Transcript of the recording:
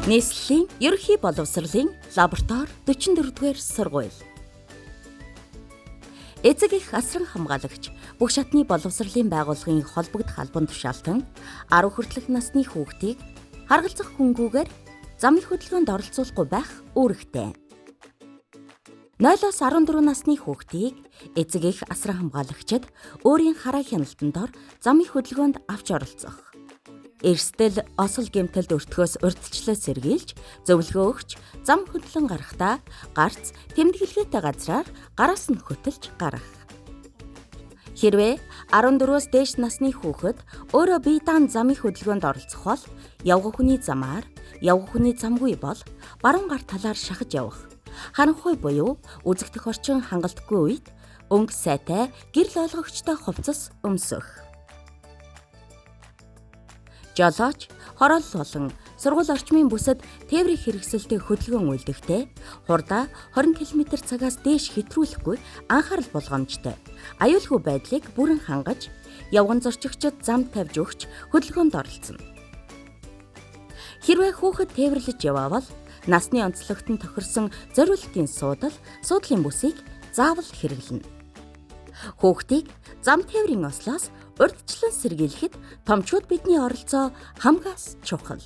Нийслэлийн ерөнхий боловсролын лаборатори 44-р сургууль. Эцэг эх асран хамгаалагч бүх шатны боловсролын байгууллагын холбогдох албан тушаалтан 10 хүртэлх насны хүүхдийг харгалзах хөнгүүгээр замын хөдөлгөөнд оролцуулахгүй байх үүрэгтэй. 0-14 насны хүүхдийг эцэг эх асран хамгаалагчид өөрийн хараа хяналтанд дор замын хөдөлгөөнд авч оролцох. Эрсдэл осол гэмтэлд өртгөөс урьдчилан сэргийлж, зөвлөгөө өгч, зам хөдлөн гарахдаа гарц тэмдэглэгээтэй газраар гараас нь хөтөлж гарах. Хэрвээ 14-өөс дээш насны хүүхэд өөрөө бие даан замын хөдөлгөөнд оролцох бол явган хүний замаар, явган хүний замгүй бол баруун гар талаар шахаж явах. Харанхуй буюу үзэгдэх орчин хангалтгүй үед өнгө сайтай гэрэл ойлгогчтой хувцас өмсөх. Жолооч, хороол болон сургууль орчмын бүсэд тээврийн хэрэгсэлтэй хөдөлгөөн үйлдэхдээ хурдаа 20 км/цагаас дээш хэтрүүлэхгүй анхаарал болгоомжтой. Аюулгүй байдлыг бүрэн хангаж, явган зорчигчид зам тавьж өгч хөдөлгөөнд оролцоно. Хэрвээ хүүхэд тээвэрлэж яваавал насны онцлогтон тохирсон зориултын суудлын бүсийг заавал хэрэглэнэ. Хүүхдийг зам тээврийн ослоос урьдчилан сэргийлэхэд томчууд бидний оролцоо хамгаас чухал.